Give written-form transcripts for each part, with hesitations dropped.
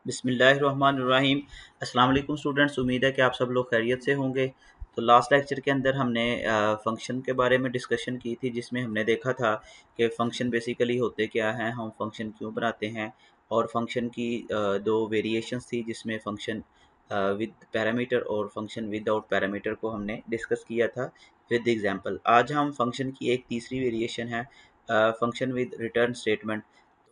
बिस्मिल्लाहिर्रहमानिर्रहीम। अस्सलाम वालेकुम स्टूडेंट्स, उम्मीद है कि आप सब लोग खैरियत से होंगे। तो लास्ट लेक्चर के अंदर हमने फ़ंक्शन के बारे में डिस्कशन की थी, जिसमें हमने देखा था कि फ़ंक्शन बेसिकली होते क्या हैं, हम फ़ंक्शन क्यों बनाते हैं, और फ़ंक्शन की दो वेरिएशंस थी, जिसमें फ़ंक्शन विद पैरामीटर और फ़ंक्शन विदाउट पैरामीटर को हमने डिस्कस किया था विद एग्जांपल। आज हम फ़ंक्शन की एक तीसरी वेरिएशन है फ़ंक्शन विद रिटर्न स्टेटमेंट।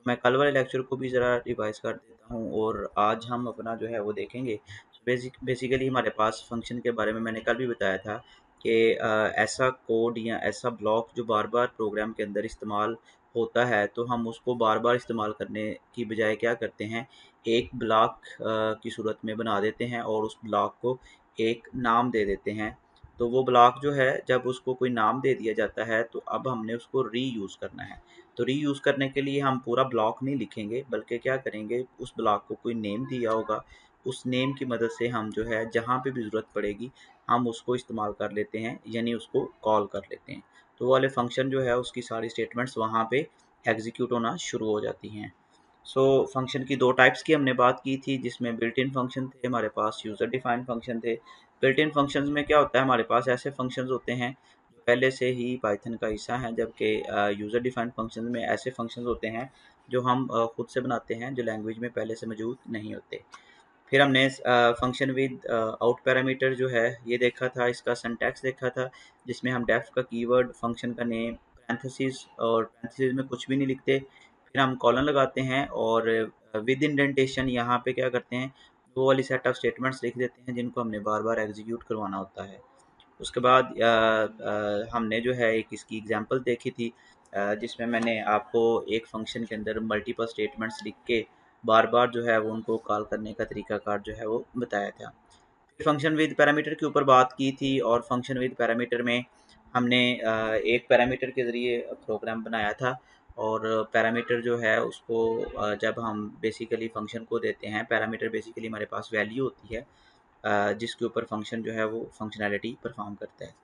मैं कल वाले लेक्चर को भी ज़रा रिवाइज़ कर देता हूँ और आज हम अपना जो है वो देखेंगे। बेसिकली हमारे पास फंक्शन के बारे में मैंने कल भी बताया था कि ऐसा कोड या ऐसा ब्लॉक जो बार बार प्रोग्राम के अंदर इस्तेमाल होता है, तो हम उसको बार बार इस्तेमाल करने की बजाय क्या करते हैं, एक ब्लॉक की सूरत में बना देते हैं और उस ब्लॉक को एक नाम दे देते हैं। तो वो ब्लॉक जो है, जब उसको कोई नाम दे दिया जाता है, तो अब हमने उसको रीयूज़ करना है। तो रीयूज़ करने के लिए हम पूरा ब्लॉक नहीं लिखेंगे, बल्कि क्या करेंगे, उस ब्लॉक को कोई नेम दिया होगा, उस नेम की मदद से हम जो है जहाँ पे भी ज़रूरत पड़ेगी हम उसको इस्तेमाल कर लेते हैं, यानी उसको कॉल कर लेते हैं। तो वो वाले फंक्शन जो है उसकी सारी स्टेटमेंट्स वहाँ पे एग्जीक्यूट होना शुरू हो जाती हैं। सो फंक्शन की दो टाइप्स की हमने बात की थी, जिसमें बिल्ट इन फंक्शन थे हमारे पास, यूज़र डिफाइंड फंक्शन थे। बिल्ट इन फंक्शंस में क्या होता है, हमारे पास ऐसे फंक्शंस होते हैं जो पहले से ही पाइथन का हिस्सा हैं, जबकि यूज़र डिफाइंड फंक्शंस में ऐसे फंक्शंस होते हैं जो हम खुद से बनाते हैं, जो लैंग्वेज में पहले से मौजूद नहीं होते। फिर हमने फंक्शन विद आउट पैरामीटर जो है ये देखा था, इसका सिंटैक्स देखा था, जिसमें हम डेफ का कीवर्ड, फंक्शन का नेम, पैरेंथेसिस, और पैरेंथेसिस में कुछ भी नहीं लिखते, फिर हम कॉलन लगाते हैं और विद इंडेंटेशन यहाँ पे क्या करते हैं, वो वाली सेट ऑफ स्टेटमेंट्स लिख देते हैं जिनको हमने बार बार एग्जीक्यूट करवाना होता है। उसके बाद हमने जो है एक इसकी एग्जांपल देखी थी, जिसमें मैंने आपको एक फ़ंक्शन के अंदर मल्टीपल स्टेटमेंट्स लिख के बार बार जो है वो उनको कॉल करने का तरीकाकार जो है वो बताया था। फिर फंक्शन विद पैरामीटर के ऊपर बात की थी, और फंक्शन विद पैरामीटर में हमने एक पैरामीटर के ज़रिए प्रोग्राम बनाया था, और पैरामीटर जो है उसको जब हम बेसिकली फ़ंक्शन को देते हैं, पैरामीटर बेसिकली हमारे पास वैल्यू होती है जिसके ऊपर फंक्शन जो है वो फंक्शनैलिटी परफॉर्म करता है।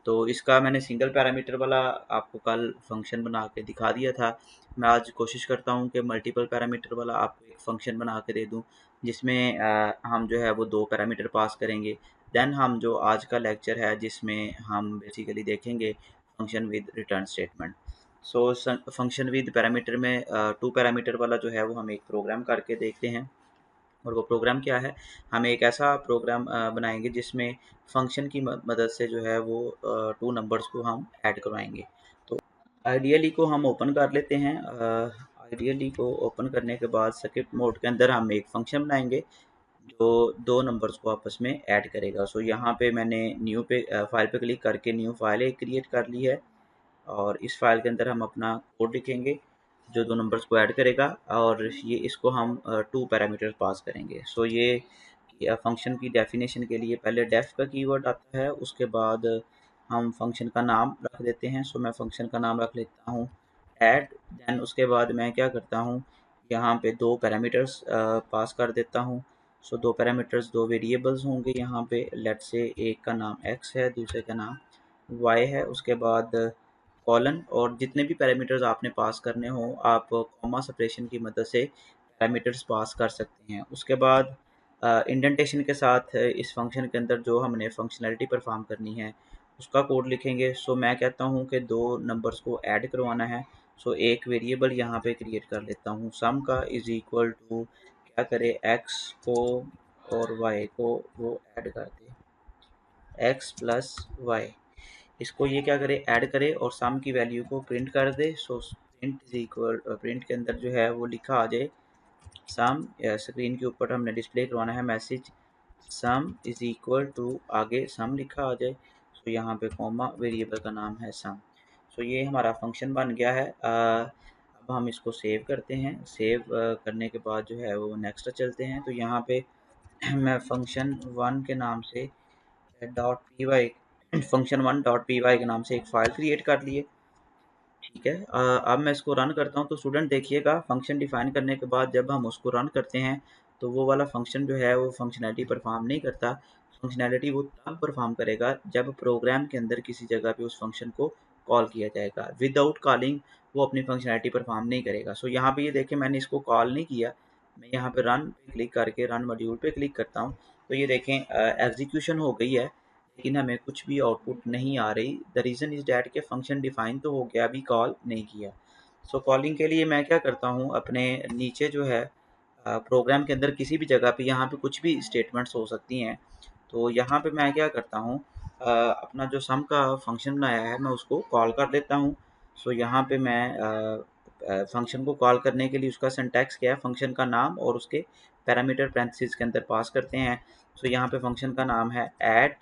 तो इसका मैंने सिंगल पैरामीटर वाला आपको कल फंक्शन बना के दिखा दिया था। मैं आज कोशिश करता हूँ कि मल्टीपल पैरामीटर वाला आपको एक फंक्शन बना के दे दूँ, जिसमें हम जो है वो 2 पैरामीटर पास करेंगे। देन हम जो आज का लेक्चर है, जिसमें हम बेसिकली देखेंगे function with return statement. So function with parameter में 2 पैरामीटर वाला जो है वो हम एक प्रोग्राम करके देखते हैं। और वो प्रोग्राम क्या है, हम एक ऐसा प्रोग्राम बनाएंगे जिसमें फंक्शन की मदद से जो है वो 2 नंबर्स को हम ऐड करवाएंगे। तो आइडियली को हम ओपन कर लेते हैं। आइडियली को ओपन करने के बाद स्क्रिप्ट मोड के अंदर हम एक फंक्शन बनाएंगे जो 2 नंबर्स को आपस में ऐड करेगा। सो यहाँ पे मैंने न्यू पे फाइल पे क्लिक करके न्यू फाइल एक क्रिएट कर ली है, और इस फाइल के अंदर हम अपना कोड लिखेंगे जो 2 नंबर्स को ऐड करेगा, और ये इसको हम 2 पैरामीटर्स पास करेंगे। सो ये फंक्शन की डेफिनेशन के लिए पहले डेफ का कीवर्ड आता है, उसके बाद हम फंक्शन का नाम रख देते हैं। सो मैं फंक्शन का नाम रख लेता हूँ ऐड। देन उसके बाद मैं क्या करता हूँ, यहाँ पे 2 पैरामीटर्स पास कर देता हूँ। सो 2 पैरामीटर्स 2 वेरिएबल्स होंगे यहाँ पे। लेट्स से एक का नाम x है, दूसरे का नाम y है। उसके बाद कॉलन, और जितने भी पैरामीटर्स आपने पास करने हो आप कॉमा सेपरेशन की मदद से पैरामीटर्स पास कर सकते हैं। उसके बाद इंडेंटेशन के साथ इस फंक्शन के अंदर जो हमने फंक्शनैलिटी परफॉर्म करनी है उसका कोड लिखेंगे। सो मैं कहता हूँ कि 2 नंबर्स को ऐड करवाना है। सो एक वेरिएबल यहाँ पे क्रिएट कर लेता हूँ, सम का इज इक्वल टू क्या करे, x को और y को वो ऐड कर दे, x प्लस वाई। इसको ये क्या करे, ऐड करे और सम की वैल्यू को प्रिंट कर दे। So print is equal, print के अंदर जो है वो लिखा आ जाए सम। स्क्रीन के ऊपर हमने डिस्प्ले करवाना है message sum is equal to, आगे सम लिखा आ जाए। सो यहाँ पे कॉमा, वेरिएबल का नाम है सम। सो ये हमारा फंक्शन बन गया है। अब हम इसको सेव करते हैं। सेव करने के बाद जो है वो नेक्स्ट चलते हैं। तो यहाँ पे मैं फंक्शन वन के नाम से dot P Y, function one dot P Y के नाम से एक फ़ाइल क्रिएट कर लिए। ठीक है, अब मैं इसको रन करता हूँ। तो स्टूडेंट देखिएगा, फंक्शन डिफाइन करने के बाद जब हम उसको रन करते हैं तो वो वाला फंक्शन जो है वो फंक्शनैलिटी परफॉर्म नहीं करता। फंक्शनैलिटी वो तब परफॉर्म करेगा जब प्रोग्राम के अंदर किसी जगह पे उस फंक्शन को कॉल किया जाएगा। विदाउट कॉलिंग वो अपनी फंक्शनैलिटी परफॉर्म नहीं करेगा। सो यहाँ पे ये देखें, मैंने इसको कॉल नहीं किया, मैं यहाँ पे रन पे क्लिक करके रन मॉड्यूल पे क्लिक करता हूँ तो ये देखें एग्जीक्यूशन हो गई है, लेकिन हमें कुछ भी आउटपुट नहीं आ रही। द रीज़न इज़ डैट के फंक्शन डिफाइन तो हो गया, अभी कॉल नहीं किया। सो कॉलिंग के लिए मैं क्या करता हूँ, अपने नीचे जो है प्रोग्राम के अंदर किसी भी जगह पे यहाँ पे कुछ भी स्टेटमेंट्स हो सकती हैं, तो यहाँ पे मैं क्या करता हूँ, अपना जो सम का फंक्शन बनाया है मैं उसको कॉल कर देता हूँ। सो यहाँ पे मैं फंक्शन को कॉल करने के लिए उसका सिंटैक्स क्या है, फंक्शन का नाम और उसके पैरामीटर पैरेंथेसिस के अंदर पास करते हैं। सो यहाँ पे फंक्शन का नाम है ऐड,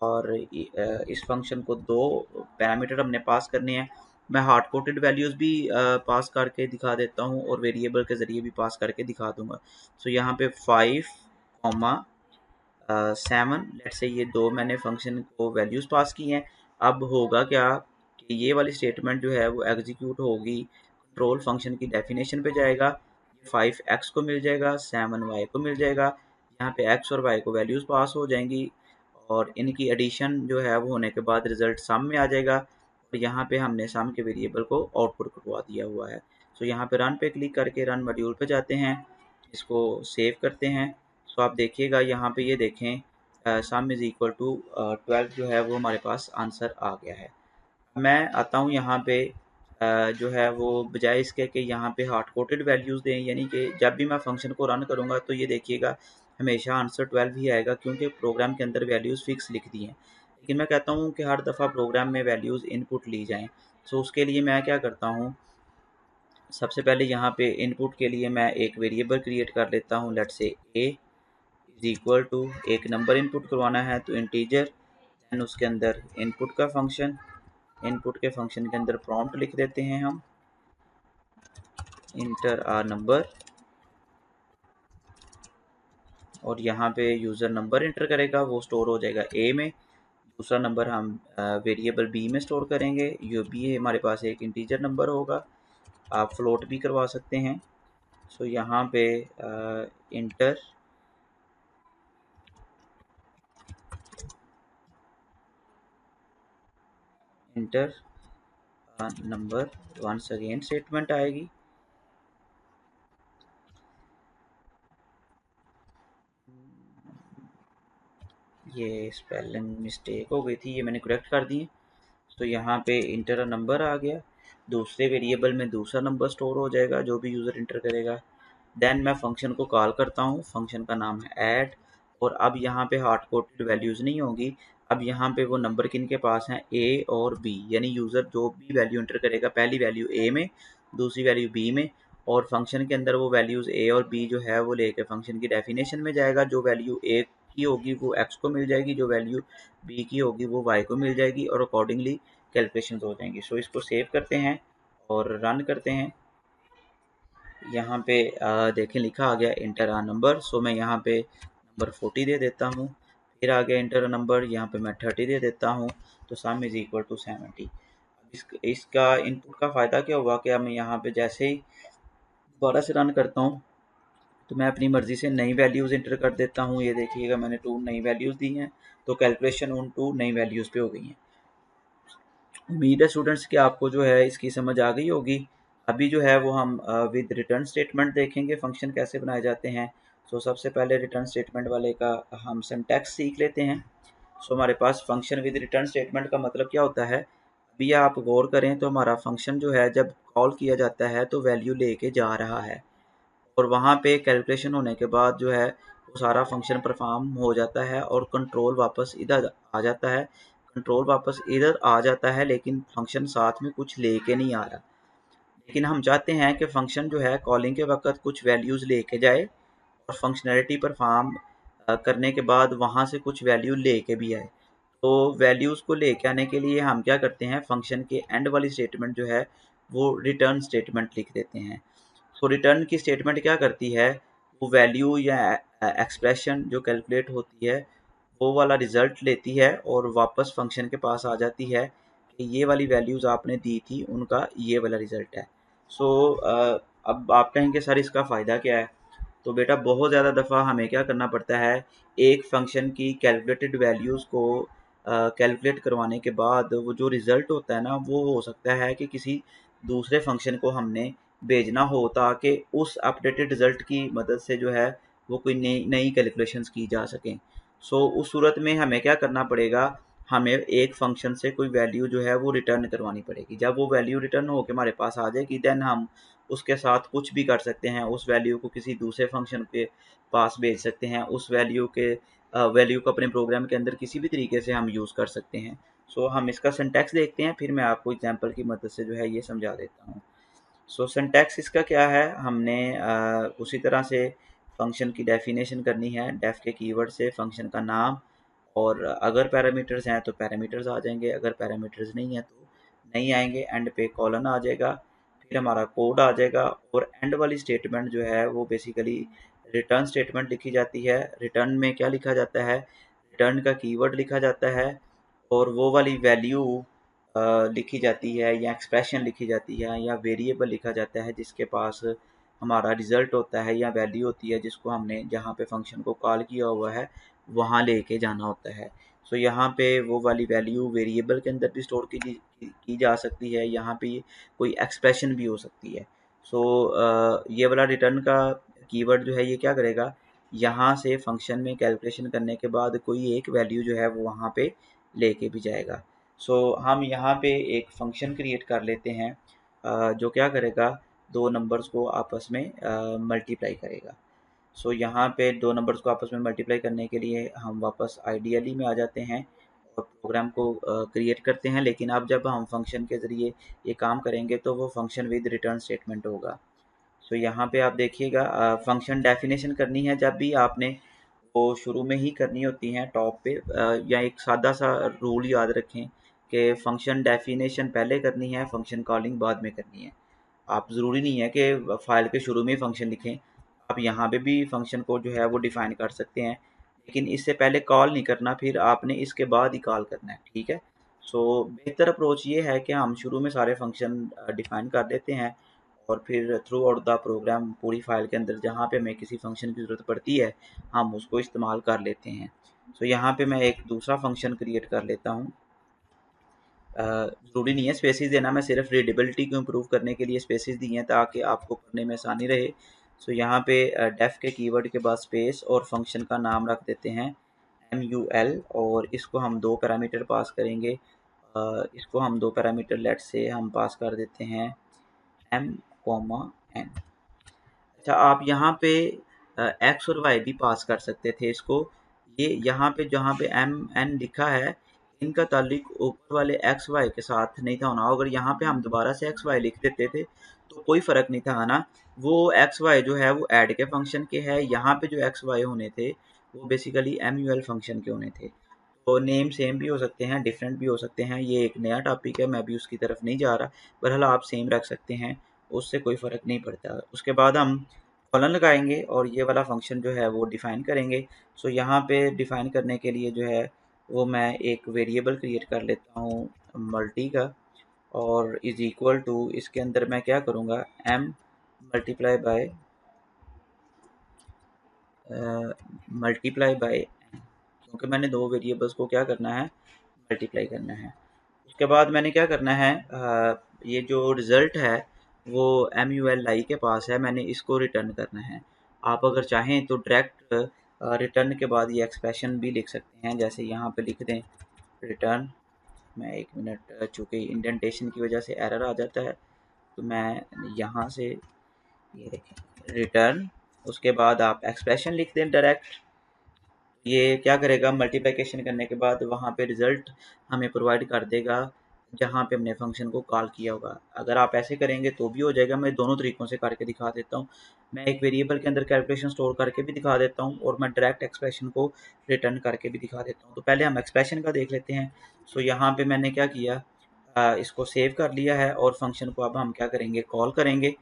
और इस फंक्शन को दो पैरामीटर हमने पास करने हैं। मैं हार्ड कोडेड वैल्यूज़ भी पास करके दिखा देता हूँ और वेरिएबल के ज़रिए भी पास करके दिखा दूंगा। सो यहाँ पे 5,7 लेट से ये दो मैंने फंक्शन को वैल्यूज़ पास की हैं। अब होगा क्या कि ये वाली स्टेटमेंट जो है वो एग्जीक्यूट होगी, कंट्रोल फंक्शन की डेफिनेशन पे जाएगा, 5x को मिल जाएगा, 7y को मिल जाएगा। यहाँ पे x और y को वैल्यूज़ पास हो जाएंगी और इनकी एडिशन जो है वो होने के बाद रिजल्ट सम में आ जाएगा। और यहाँ पे हमने सम के वेरिएबल को आउटपुट करवा दिया हुआ है। सो यहाँ पे रन पे क्लिक करके रन मॉड्यूल पे जाते हैं, इसको सेव करते हैं। सो आप देखिएगा यहाँ पे ये देखें सम इज़ इक्वल टू 12 जो है वो हमारे पास आंसर आ गया है। मैं आता हूँ यहाँ पे जो है वो बजाय इसके कि यहाँ पे हार्ड कोडेड वैल्यूज़ दें, यानी कि जब भी मैं फंक्शन को रन करूँगा तो ये देखिएगा हमेशा आंसर 12 ही आएगा, क्योंकि प्रोग्राम के अंदर वैल्यूज़ फिक्स लिख दी हैं। लेकिन मैं कहता हूँ कि हर दफ़ा प्रोग्राम में वैल्यूज़ इनपुट ली जाएँ। सो उसके लिए मैं क्या करता हूँ, सबसे पहले यहाँ पे इनपुट के लिए मैं एक वेरिएबल क्रिएट कर लेता हूँ। Let's say a is equal to, एक नंबर इनपुट करवाना है तो इंटीजर, दैन उसके अंदर इनपुट का फंक्शन, इनपुट के फंक्शन के अंदर प्रॉम्प्ट लिख देते हैं हम, इंटर आ नंबर, और यहाँ पे यूज़र नंबर इंटर करेगा, वो स्टोर हो जाएगा a में। दूसरा नंबर हम वेरिएबल b में स्टोर करेंगे, ये b हमारे पास एक इंटीजर नंबर होगा, आप फ्लोट भी करवा सकते हैं। सो यहाँ पे enter enter number once again statement आएगी। ये स्पेलिंग मिस्टेक हो गई थी, ये मैंने करेक्ट कर दी है। तो यहाँ पे इंटर अ नंबर आ गया, दूसरे वेरिएबल में दूसरा नंबर स्टोर हो जाएगा जो भी यूज़र इंटर करेगा। देन मैं फंक्शन को कॉल करता हूँ, फंक्शन का नाम है ऐड, और अब यहाँ पे हार्ड कोडेड वैल्यूज़ नहीं होंगी। अब यहाँ पे वो नंबर किन के पास हैं, ए और बी, यानी यूज़र जो भी वैल्यू इंटर करेगा, पहली वैल्यू ए में, दूसरी वैल्यू बी में, और फंक्शन के अंदर वो वैल्यूज़ ए और बी जो है वो लेके फंक्शन की डेफिनेशन में जाएगा। जो वैल्यू ए की होगी वो एक्स को मिल जाएगी, जो वैल्यू बी की होगी वो वाई को मिल जाएगी, और अकॉर्डिंगली कैलकुलेशन हो जाएंगी। सो इसको सेव करते हैं और रन करते हैं। यहाँ पे देखें लिखा आ गया इंटर आ नंबर। सो मैं यहाँ पे नंबर 40 दे देता हूँ, फिर आ गया इंटर नंबर, यहाँ पे मैं 30 दे देता हूँ, तो सम इज़ इक्वल टू 70। इसका इनपुट का फ़ायदा क्या हुआ कि मैं यहाँ पे जैसे ही दोबारा से रन करता हूँ तो मैं अपनी मर्ज़ी से नई वैल्यूज़ इंटर कर देता हूँ। ये देखिएगा मैंने 2 नई वैल्यूज़ दी हैं, तो कैलकुलेशन उन 2 नई वैल्यूज़ पे हो गई हैं। उम्मीद है स्टूडेंट्स कि आपको जो है इसकी समझ आ गई होगी। अभी जो है वो हम विद रिटर्न स्टेटमेंट देखेंगे फंक्शन कैसे बनाए जाते हैं। सो सबसे पहले रिटर्न स्टेटमेंट वाले का हम सिंटैक्स सीख लेते हैं। सो हमारे पास फंक्शन विद रिटर्न स्टेटमेंट का मतलब क्या होता है, अभी आप गौर करें तो हमारा फंक्शन जो है जब कॉल किया जाता है तो वैल्यू लेके जा रहा है, और वहाँ पे कैलकुलेशन होने के बाद जो है वो सारा फंक्शन परफॉर्म हो जाता है और कंट्रोल वापस इधर आ जाता है। कंट्रोल वापस इधर आ जाता है, लेकिन फंक्शन साथ में कुछ लेके नहीं आ रहा। लेकिन हम चाहते हैं कि फंक्शन जो है कॉलिंग के वक्त कुछ वैल्यूज़ लेके जाए और फंक्शनैलिटी परफॉर्म करने के बाद वहाँ से कुछ वैल्यू लेके भी आए। तो वैल्यूज़ को लेके आने के लिए हम क्या करते हैं, फंक्शन के एंड वाली स्टेटमेंट जो है वो रिटर्न स्टेटमेंट लिख देते हैं। तो रिटर्न की स्टेटमेंट क्या करती है, वो वैल्यू या एक्सप्रेशन जो कैलकुलेट होती है वो वाला रिज़ल्ट लेती है और वापस फंक्शन के पास आ जाती है कि ये वाली वैल्यूज़ आपने दी थी, उनका ये वाला रिज़ल्ट है। सो अब आप कहेंगे सर इसका फ़ायदा क्या है, तो बेटा बहुत ज़्यादा दफ़ा हमें क्या करना पड़ता है, एक फंक्शन की कैलकुलेटेड वैल्यूज़ को कैलकुलेट करवाने के बाद वो जो रिज़ल्ट होता है ना, वो हो सकता है कि किसी दूसरे फंक्शन को हमने भेजना हो, ताकि उस अपडेटेड रिज़ल्ट की मदद से जो है वो कोई नई नई कैलकुलेशंस की जा सकें। सो उस सूरत में हमें क्या करना पड़ेगा, हमें एक फ़ंक्शन से कोई वैल्यू जो है वो रिटर्न करवानी पड़ेगी। जब वो वैल्यू रिटर्न होके हमारे पास आ जाएगी, देन हम उसके साथ कुछ भी कर सकते हैं। उस वैल्यू को किसी दूसरे फ़ंक्शन के पास भेज सकते हैं। उस वैल्यू के वैल्यू को अपने प्रोग्राम के अंदर किसी भी तरीके से हम यूज़ कर सकते हैं। सो हम इसका सिंटैक्स देखते हैं, फिर मैं आपको एग्जांपल की मदद से जो है ये समझा देता हूँ। सो सिंटैक्स इसका क्या है, हमने उसी तरह से फ़ंक्शन की डेफिनेशन करनी है। डेफ के कीवर्ड से फ़ंक्शन का नाम, और अगर पैरामीटर्स हैं तो पैरामीटर्स आ जाएंगे, अगर पैरामीटर्स नहीं हैं तो नहीं आएंगे। एंड पे कॉलन आ जाएगा, फिर हमारा कोड आ जाएगा, और एंड वाली स्टेटमेंट जो है वो बेसिकली रिटर्न स्टेटमेंट लिखी जाती है। रिटर्न में क्या लिखा जाता है, रिटर्न का कीवर्ड लिखा जाता है, और वो वाली वैल्यू लिखी जाती है, या एक्सप्रेशन लिखी जाती है, या वेरिएबल लिखा जाता है जिसके पास हमारा रिज़ल्ट होता है, या वैल्यू होती है जिसको हमने जहाँ पे फंक्शन को कॉल किया हुआ है वहाँ लेके जाना होता है। सो यहाँ पे वो वाली वैल्यू वेरिएबल के अंदर भी स्टोर की जा सकती है, यहाँ पे कोई एक्सप्रेशन भी हो सकती है। सो ये वाला रिटर्न का कीवर्ड जो है ये क्या करेगा, यहाँ से फंक्शन में कैलकुलेशन करने के बाद कोई एक वैल्यू जो है वो वहाँ पे लेके भी जाएगा। सो हम यहाँ पे एक फंक्शन क्रिएट कर लेते हैं जो क्या करेगा, दो नंबर्स को आपस में मल्टीप्लाई करेगा। सो यहाँ पे दो नंबर्स को आपस में मल्टीप्लाई करने के लिए हम वापस आइडियली में आ जाते हैं और प्रोग्राम को क्रिएट करते हैं। लेकिन अब जब हम फंक्शन के ज़रिए ये काम करेंगे तो वो फंक्शन विद रिटर्न स्टेटमेंट होगा। सो यहाँ पे आप देखिएगा, फंक्शन डेफिनेशन करनी है जब भी आपने, वो शुरू में ही करनी होती हैं टॉप पे, या एक सादा सा रूल याद रखें कि फंक्शन डेफिनेशन पहले करनी है, फंक्शन कॉलिंग बाद में करनी है। आप ज़रूरी नहीं है कि फाइल के शुरू में ही फंक्शन लिखें, आप यहाँ पे भी फंक्शन को जो है वो डिफ़ाइन कर सकते हैं, लेकिन इससे पहले कॉल नहीं करना, फिर आपने इसके बाद ही कॉल करना है, ठीक है। सो बेहतर अप्रोच ये है कि हम शुरू में सारे फंक्शन डिफ़ाइन कर देते हैं, और फिर थ्रू आउट द प्रोग्राम पूरी फाइल के अंदर जहाँ पे हमें किसी फंक्शन की ज़रूरत पड़ती है हम उसको इस्तेमाल कर लेते हैं। सो यहाँ पे मैं एक दूसरा फंक्शन क्रिएट कर लेता हूँ। ज़रूरी नहीं है स्पेसिस देना, मैं सिर्फ रीडेबिलिटी को इम्प्रूव करने के लिए स्पेसिस दी हैं ताकि आपको पढ़ने में आसानी रहे। सो यहाँ पे डेफ के कीवर्ड के बाद स्पेस और फंक्शन का नाम रख देते हैं MUL, और इसको हम दो पैरामीटर पास करेंगे। इसको हम दो पैरामीटर लेट से हम पास कर देते हैं M, N। अच्छा, आप यहाँ पे एक्स और वाई भी पास कर सकते थे इसको। ये यहाँ पे जहाँ पे MN लिखा है, इनका ताल्लुक ऊपर वाले एक्स वाई के साथ नहीं था होना। अगर यहाँ पे हम दोबारा से एक्स वाई लिख देते थे तो कोई फ़र्क नहीं था आना। वो एक्स वाई जो है वो ऐड के फंक्शन के है, यहाँ पे जो एक्स वाई होने थे वो बेसिकली MUL फंक्शन के होने थे। तो नेम सेम भी हो सकते हैं, डिफरेंट भी हो सकते हैं। ये एक नया टॉपिक है, मैं भी उसकी तरफ नहीं जा रहा, बहरहाल आप सेम रख सकते हैं, उससे कोई फ़र्क नहीं पड़ता। उसके बाद हम कॉलन लगाएंगे और ये वाला फंक्शन जो है वो डिफ़ाइन करेंगे। सो यहाँ पे डिफ़ाइन करने के लिए जो है वो मैं एक वेरिएबल क्रिएट कर लेता हूँ मल्टी का, और इज़ इक्वल टू, इसके अंदर मैं क्या करूँगा, m मल्टीप्लाई बाय क्योंकि मैंने दो वेरिएबल्स को क्या करना है, मल्टीप्लाई करना है। उसके बाद मैंने क्या करना है, ये जो रिज़ल्ट है वो MULI के पास है, मैंने इसको रिटर्न करना है। आप अगर चाहें तो डायरेक्ट रिटर्न के बाद ये एक्सप्रेशन भी लिख सकते हैं, जैसे यहाँ पे लिख दें रिटर्न। मैं एक मिनट, चूँकि इंडेंटेशन की वजह से एरर आ जाता है, तो मैं यहाँ से ये देखें रिटर्न, उसके बाद आप एक्सप्रेशन लिख दें डायरेक्ट। ये क्या करेगा, मल्टीप्लिकेशन करने के बाद वहाँ पे रिज़ल्ट हमें प्रोवाइड कर देगा जहाँ पे हमने फंक्शन को कॉल किया होगा। अगर आप ऐसे करेंगे तो भी हो जाएगा, मैं दोनों तरीक़ों से करके दिखा देता हूँ। मैं एक वेरिएबल के अंदर कैलकुलेशन स्टोर करके भी दिखा देता हूँ, और मैं डायरेक्ट एक्सप्रेशन को रिटर्न करके भी दिखा देता हूँ। तो पहले हम एक्सप्रेशन का देख लेते हैं। सो यहाँ पे मैंने क्या किया, इसको सेव कर लिया है, और फंक्शन को अब हम क्या करेंगे, कॉल करेंगे।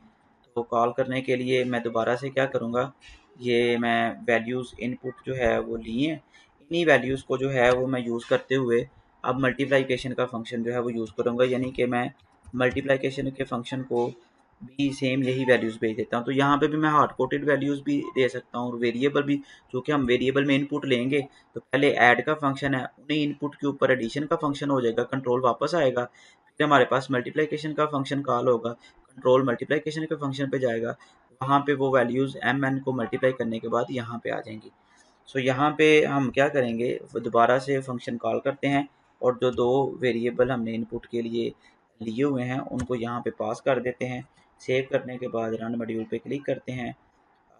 तो कॉल करने के लिए मैं दोबारा से क्या करूँगा, ये मैं वैल्यूज़ इनपुट जो है वो ली हैं, इन्हीं वैल्यूज़ को जो है वो मैं यूज़ करते हुए अब मल्टीप्लिकेशन का फंक्शन जो है वो यूज़ करूँगा, यानी कि मैं मल्टीप्लिकेशन के फंक्शन को भी सेम यही वैल्यूज़ भेज देता हूँ। तो यहाँ पे भी मैं हार्ड कोडेड वैल्यूज़ भी दे सकता हूँ, और वेरिएबल भी, चूँकि हम वेरिएबल में इनपुट लेंगे तो पहले ऐड का फंक्शन है, उन्हीं इनपुट के ऊपर एडिशन का फंक्शन हो जाएगा, कंट्रोल वापस आएगा, फिर हमारे पास मल्टीप्लिकेशन का फंक्शन कॉल होगा, कंट्रोल मल्टीप्लिकेशन के फंक्शन पे जाएगा, वहाँ पे वो वैल्यूज़ एम एन को मल्टीप्लाई करने के बाद यहाँ पे आ जाएंगी। सो यहाँ पे हम क्या करेंगे, दोबारा से फंक्शन कॉल करते हैं और जो दो वेरिएबल हमने इनपुट के लिए लिए हुए हैं उनको यहाँ पे पास कर देते हैं। सेव करने के बाद रन मॉड्यूल पे क्लिक करते हैं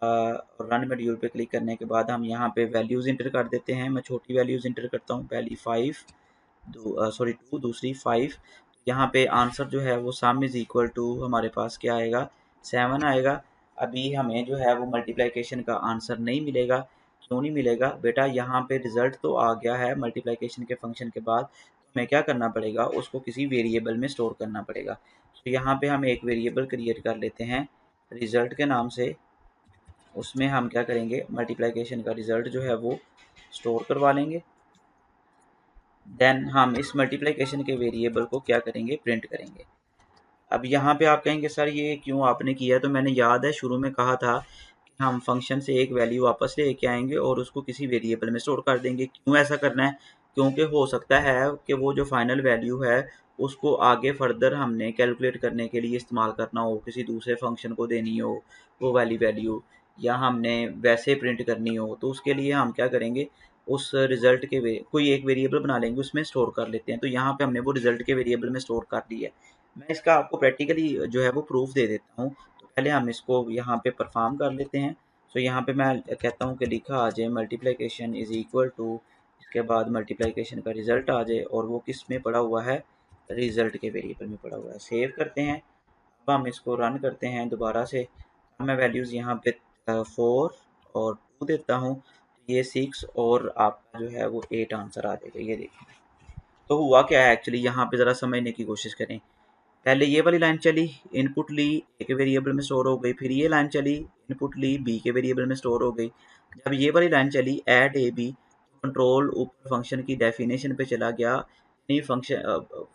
और रन मॉड्यूल पे क्लिक करने के बाद हम यहाँ पे वैल्यूज़ इंटर कर देते हैं। मैं छोटी वैल्यूज़ इंटर करता हूँ, पहली 5 2 दूसरी 5। यहाँ पे आंसर जो है वो सम इज़ इक्वल टू हमारे पास क्या आएगा, 7 आएगा। अभी हमें जो है वो मल्टीप्लिकेशन का आंसर नहीं मिलेगा। क्यों नहीं मिलेगा बेटा, यहाँ पे रिज़ल्ट तो आ गया है मल्टीप्लिकेशन के फंक्शन के बाद, तो हमें क्या करना पड़ेगा, उसको किसी वेरिएबल में स्टोर करना पड़ेगा। तो यहाँ पे हम एक वेरिएबल क्रिएट कर लेते हैं रिज़ल्ट के नाम से। उसमें हम क्या करेंगे, मल्टीप्लिकेशन का रिज़ल्ट जो है वो स्टोर करवा लेंगे। देन हम इस मल्टीप्लिकेशन के वेरिएबल को क्या करेंगे, प्रिंट करेंगे। अब यहाँ पे आप कहेंगे सर ये क्यों आपने किया, तो मैंने याद है शुरू में कहा था कि हम फंक्शन से एक वैल्यू वापस लेके आएंगे और उसको किसी वेरिएबल में स्टोर कर देंगे। क्यों ऐसा करना है, क्योंकि हो सकता है कि वो जो फाइनल वैल्यू है उसको आगे फर्दर हमने कैलकुलेट करने के लिए इस्तेमाल करना हो, किसी दूसरे फंक्शन को देनी हो वो वाली वैल्यू, या हमने वैसे प्रिंट करनी हो, तो उसके लिए हम क्या करेंगे, उस रिज़ल्ट के कोई एक वेरिएबल बना लेंगे, उसमें स्टोर कर लेते हैं। तो यहाँ पे हमने वो रिज़ल्ट के वेरिएबल में स्टोर कर लिया है। मैं इसका आपको प्रैक्टिकली जो है वो प्रूफ दे देता हूँ। तो पहले हम इसको यहाँ पे परफॉर्म कर लेते हैं। तो यहाँ पे मैं कहता हूँ कि लिखा आ जाए मल्टीप्लिकेशन इज़ इक्वल टू, इसके बाद मल्टीप्लिकेशन का रिज़ल्ट आ जाए और वो किस में पड़ा हुआ है, रिज़ल्ट के वेरिएबल में पड़ा हुआ है। सेव करते हैं। अब हम इसको रन करते हैं दोबारा से। मैं वैल्यूज़ यहाँ पे 4 और 2 देता हूँ, ये 6 और आपका जो है वो 8 आंसर आ जाएगा। ये देखिए तो हुआ क्या है एक्चुअली, यहाँ पे ज़रा समझने की कोशिश करें। पहले ये वाली लाइन चली, इनपुट ली, ए के वेरिएबल में स्टोर हो गई। फिर ये लाइन चली, इनपुट ली, बी के वेरिएबल में स्टोर हो गई। जब ये वाली लाइन चली ऐड ए बी, कंट्रोल ऊपर फंक्शन की डेफिनेशन पे चला गया, नहीं फंक्शन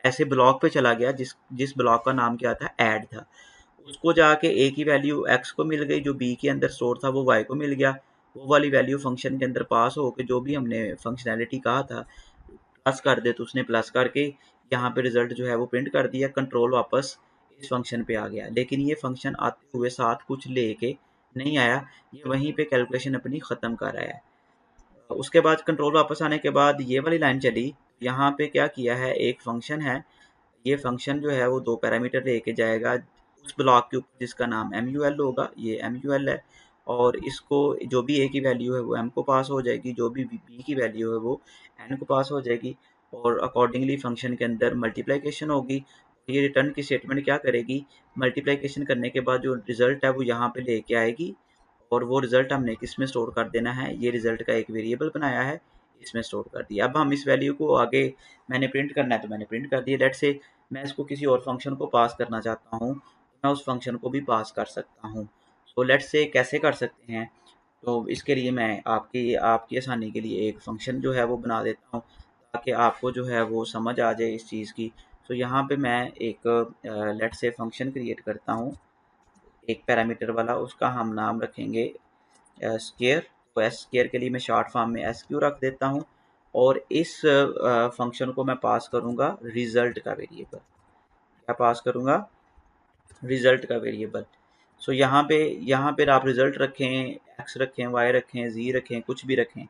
ऐसे ब्लॉक पे चला गया जिस जिस ब्लॉक का नाम क्या था, ऐड था। उसको जाके ए की वैल्यू एक्स को मिल गई, जो बी के अंदर स्टोर था वो वाई को मिल गया। वो वाली वैल्यू फंक्शन के अंदर पास हो के जो भी हमने फंक्शनैलिटी कहा था प्लस कर दे, तो उसने प्लस करके यहाँ पे रिजल्ट जो है वो प्रिंट कर दिया। कंट्रोल वापस इस फंक्शन पे आ गया, लेकिन ये फंक्शन आते हुए साथ कुछ लेके नहीं आया, ये वहीं पे कैलकुलेशन अपनी ख़त्म कर रहा है। उसके बाद कंट्रोल वापस आने के बाद ये वाली लाइन चली, यहाँ पे क्या किया है, एक फंक्शन है, ये फंक्शन जो है वो 2 पैरामीटर लेके जाएगा उस ब्लॉक के ऊपर जिसका नाम MUL होगा, ये MUL है। और इसको जो भी ए की वैल्यू है वो m को पास हो जाएगी, जो भी बी की वैल्यू है वो n को पास हो जाएगी, और अकॉर्डिंगली फंक्शन के अंदर मल्टीप्लिकेशन होगी। ये रिटर्न की स्टेटमेंट क्या करेगी, मल्टीप्लिकेशन करने के बाद जो रिज़ल्ट है वो यहाँ पे लेके आएगी, और वो रिज़ल्ट हमने किस में स्टोर कर देना है, ये रिज़ल्ट का एक वेरिएबल बनाया है, इसमें स्टोर कर दिया। अब हम इस वैल्यू को आगे मैंने प्रिंट करना है तो मैंने प्रिंट कर दिया। लेट्स से मैं इसको किसी और फंक्शन को पास करना चाहता हूँ, तो मैं उस फंक्शन को भी पास कर सकता हूँ। तो लेट्स से कैसे कर सकते हैं, तो इसके लिए मैं आपकी आपकी आसानी के लिए एक फ़ंक्शन जो है वो बना देता हूँ, ताकि आपको जो है वो समझ आ जाए इस चीज़ की। तो यहाँ पे मैं एक लेट्स से फ़ंक्शन क्रिएट करता हूँ, एक पैरामीटर वाला, उसका हम नाम रखेंगे स्केयर। तो एस स्केयर के लिए मैं शॉर्ट फॉर्म में SQ रख देता हूँ, और इस फंक्शन को मैं पास करूँगा रिज़ल्ट का वेरिएबल। क्या पास करूँगा, रिज़ल्ट का वेरिएबल। सो यहाँ पे आप रिज़ल्ट रखें, एक्स रखें, वाई रखें, जी रखें, कुछ भी रखें।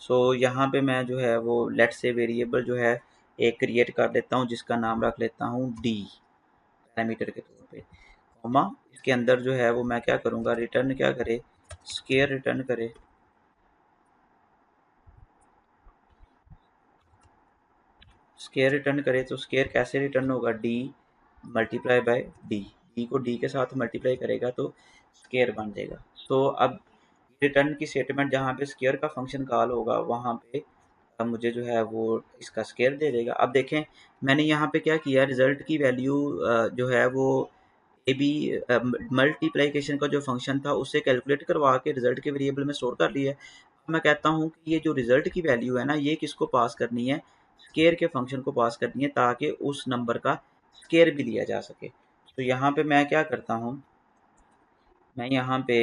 सो यहाँ पे मैं जो है वो लेट से वेरिएबल जो है एक क्रिएट कर लेता हूँ, जिसका नाम रख लेता हूँ डी, पैरामीटर के तौर पे, कॉमा। इसके अंदर जो है वो मैं क्या करूँगा, रिटर्न क्या करे, स्केयर रिटर्न करे। स्केयर रिटर्न करे तो स्केयर कैसे रिटर्न होगा, D multiply by D, D को डी के साथ मल्टीप्लाई करेगा तो स्केयर बन जाएगा। तो अब रिटर्न की स्टेटमेंट जहाँ पे स्केयर का फंक्शन कॉल होगा वहाँ पे अब मुझे जो है वो इसका स्केयर दे देगा। अब देखें मैंने यहाँ पे क्या किया, रिजल्ट की वैल्यू जो है वो ए बी मल्टीप्लिकेशन का जो फंक्शन था उससे कैलकुलेट करवा के रिजल्ट के वेरिएबल में स्टोर कर लिया है। अब मैं कहता हूँ कि ये जो रिजल्ट की वैल्यू है ना, ये किसको पास करनी है, स्केयर के फंक्शन को पास करनी है, ताकि उस नंबर का स्केयर भी लिया जा सके। तो यहाँ पे मैं क्या करता हूँ, मैं यहाँ पे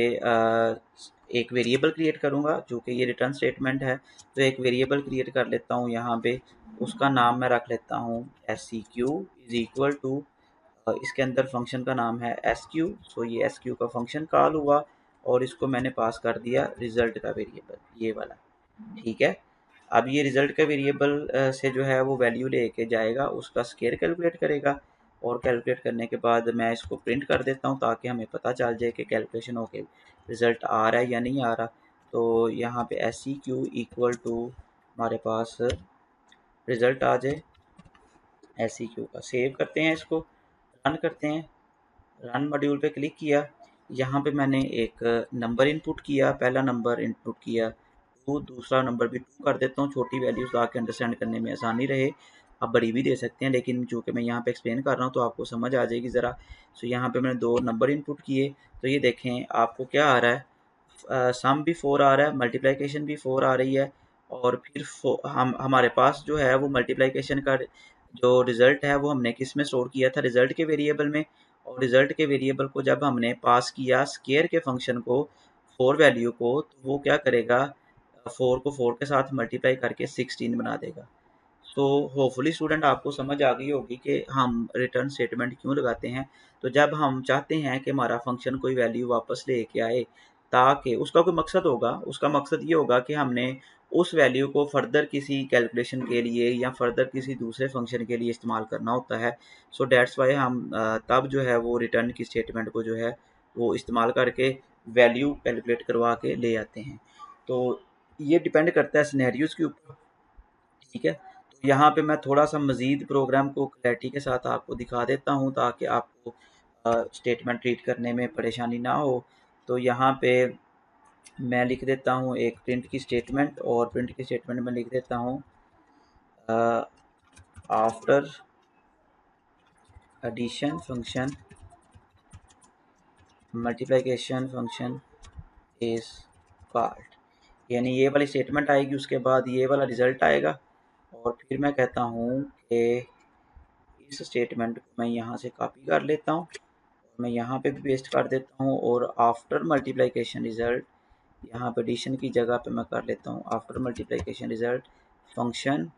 एक वेरिएबल क्रिएट करूँगा, जो कि ये रिटर्न स्टेटमेंट है। तो एक वेरिएबल क्रिएट कर लेता हूँ यहाँ पे, उसका नाम मैं रख लेता हूँ SEQ इज़ इक्वल टू इसके अंदर फंक्शन का नाम है SQ। सो ये SQ का फंक्शन कॉल हुआ और इसको मैंने पास कर दिया रिज़ल्ट का वेरिएबल, ये वाला, ठीक है। अब ये रिज़ल्ट का वेरिएबल से जो है वो वैल्यू लेके जाएगा, उसका स्केयर कैलकुलेट करेगा और कैलकुलेट करने के बाद मैं इसको प्रिंट कर देता हूँ ताकि हमें पता चल जाए कि कैलकुलेशन होके रिज़ल्ट आ रहा है या नहीं आ रहा। तो यहाँ पे SEQ इक्वल टू हमारे पास रिज़ल्ट आ जाए SEQ का। सेव करते हैं, इसको रन करते हैं। रन मॉड्यूल पे क्लिक किया, यहाँ पे मैंने एक नंबर इनपुट किया, पहला नंबर इनपुट किया 2, दूसरा नंबर भी 2 कर देता हूँ, छोटी वैल्यूज़ ताकि अंडरस्टैंड करने में आसानी रहे। आप बड़ी भी दे सकते हैं, लेकिन चूँकि मैं यहाँ पे एक्सप्लेन कर रहा हूँ तो आपको समझ आ जाएगी ज़रा। सो यहाँ पे मैंने 2 नंबर इनपुट किए, तो ये देखें आपको क्या आ रहा है, सम भी 4 आ रहा है, मल्टीप्लिकेशन भी 4 आ रही है, और फिर हमारे पास जो है वो मल्टीप्लिकेशन का जो रिज़ल्ट है वो हमने किस में स्टोर किया था, रिज़ल्ट के वेरिएबल में। और रिज़ल्ट के वेरिएबल को जब हमने पास किया स्केयर के फंक्शन को 4 वैल्यू को, तो वो क्या करेगा, 4 को 4 के साथ मल्टीप्लाई करके 16 बना देगा। तो होपफुली स्टूडेंट आपको समझ आ गई होगी कि हम रिटर्न स्टेटमेंट क्यों लगाते हैं। तो जब हम चाहते हैं कि हमारा फंक्शन कोई वैल्यू वापस लेके आए, ताकि उसका कोई मकसद होगा, उसका मकसद ये होगा कि हमने उस वैल्यू को फर्दर किसी कैलकुलेशन के लिए या फर्दर किसी दूसरे फंक्शन के लिए इस्तेमाल करना होता है। सो डेट्स वाई हम तब जो है वो रिटर्न की स्टेटमेंट को जो है वो इस्तेमाल करके वैल्यू कैलकुलेट करवा के ले आते हैं। तो ये डिपेंड करता है सिनेरियोज़ के ऊपर, ठीक है। तो यहाँ पे मैं थोड़ा सा मज़ीद प्रोग्राम को क्लैरिटी के साथ आपको दिखा देता हूँ ताकि आपको स्टेटमेंट रीड करने में परेशानी ना हो। तो यहाँ पे मैं लिख देता हूँ एक प्रिंट की स्टेटमेंट, और प्रिंट की स्टेटमेंट में लिख देता हूँ after addition function multiplication function is called, यानी ये वाली स्टेटमेंट आएगी, उसके बाद ये वाला रिज़ल्ट आएगा। और फिर मैं कहता हूँ कि इस स्टेटमेंट को मैं यहाँ से कॉपी कर लेता हूँ, मैं यहाँ पे भी पेस्ट कर देता हूँ, और आफ्टर मल्टीप्लिकेशन रिज़ल्ट, यहाँ पे एडिशन की जगह पे मैं कर लेता हूँ after multiplication result function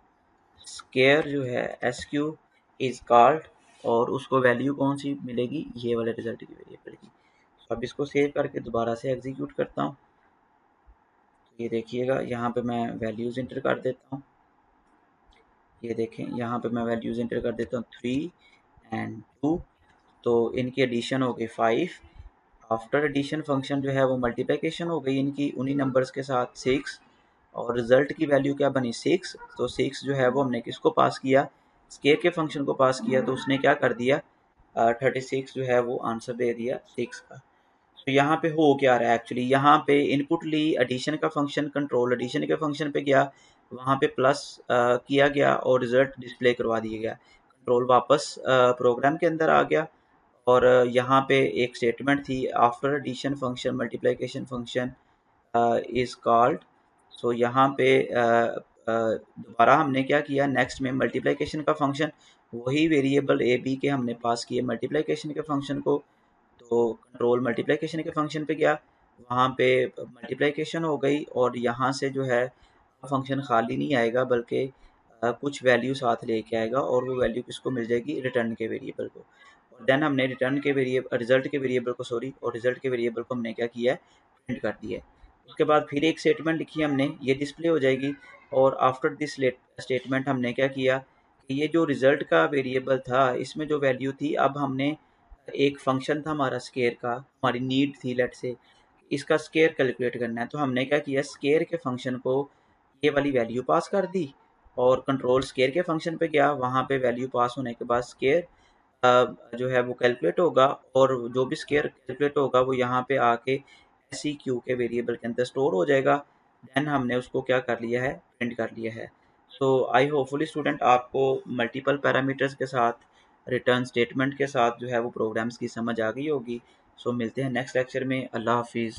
square जो है SQ इज़ कॉल्ड, और उसको वैल्यू कौन सी मिलेगी, ये वाले रिज़ल्ट की वेरिएबल की। तो अब इसको सेव करके दोबारा से एग्जीक्यूट करता हूँ। तो ये देखिएगा यहाँ पे मैं वैल्यूज़ इंटर कर देता हूँ, ये देखें यहाँ पे मैं वैल्यूज़ इंटर कर देता हूँ 3 एंड 2, तो इनकी एडिशन हो गई 5। आफ्टर एडिशन फंक्शन जो है वो मल्टीप्लिकेशन हो गई इनकी उन्हीं नंबर्स के साथ 6, और रिज़ल्ट की वैल्यू क्या बनी 6। तो 6 जो है वो हमने किसको पास किया, स्केयर के फंक्शन को पास किया, तो उसने क्या कर दिया 36 जो है वो आंसर दे दिया 6 का। तो यहाँ पे हो क्या रहा है एक्चुअली, यहाँ पे इनपुट ली एडिशन का फंक्शन, कंट्रोल एडिशन के फंक्शन पे गया, वहाँ पे प्लस किया गया और रिज़ल्ट डिस्प्ले करवा दिया गया, कंट्रोल वापस प्रोग्राम के अंदर आ गया। और यहाँ पे एक स्टेटमेंट थी after addition function multiplication function is called. So यहाँ पे दोबारा हमने क्या किया, नेक्स्ट में मल्टीप्लिकेशन का फंक्शन, वही वेरिएबल AB के हमने पास किए मल्टीप्लिकेशन के फंक्शन को, तो कंट्रोल मल्टीप्लिकेशन के फंक्शन पे गया, वहाँ पे मल्टीप्लिकेशन हो गई, और यहाँ से जो है फंक्शन खाली नहीं आएगा बल्कि कुछ वैल्यू साथ लेके आएगा, और वो वैल्यू किसको मिल जाएगी, रिटर्न के वेरिएबल को। और देन हमने रिटर्न के वेरिएबल रिजल्ट के वेरिएबल को और रिजल्ट के वेरिएबल को हमने क्या किया है, प्रिंट कर दिया है। उसके बाद फिर एक स्टेटमेंट लिखी हमने, ये डिस्प्ले हो जाएगी। और आफ्टर दिस स्टेटमेंट हमने क्या किया कि ये जो रिज़ल्ट का वेरिएबल था इसमें जो वैल्यू थी, अब हमने एक फंक्शन था हमारा स्केयर का, हमारी नीड थी लेट से इसका स्केयर कैलकुलेट करना है, तो हमने क्या किया, स्केयर के फंक्शन को ये वाली वैल्यू पास कर दी, और कंट्रोल स्केयर के फंक्शन पे गया, वहाँ पे वैल्यू पास होने के बाद स्केयर जो है वो कैलकुलेट होगा, और जो भी स्केयर कैलकुलेट होगा वो यहाँ पे आके SEQ के वेरिएबल के अंदर स्टोर हो जाएगा। देन हमने उसको क्या कर लिया है, प्रिंट कर लिया है। सो आई होपफुली स्टूडेंट आपको मल्टीपल पैरामीटर्स के साथ रिटर्न स्टेटमेंट के साथ जो है वो प्रोग्राम्स की समझ आ गई होगी। सो मिलते हैं नेक्स्ट लेक्चर में। अल्लाह हाफिज़।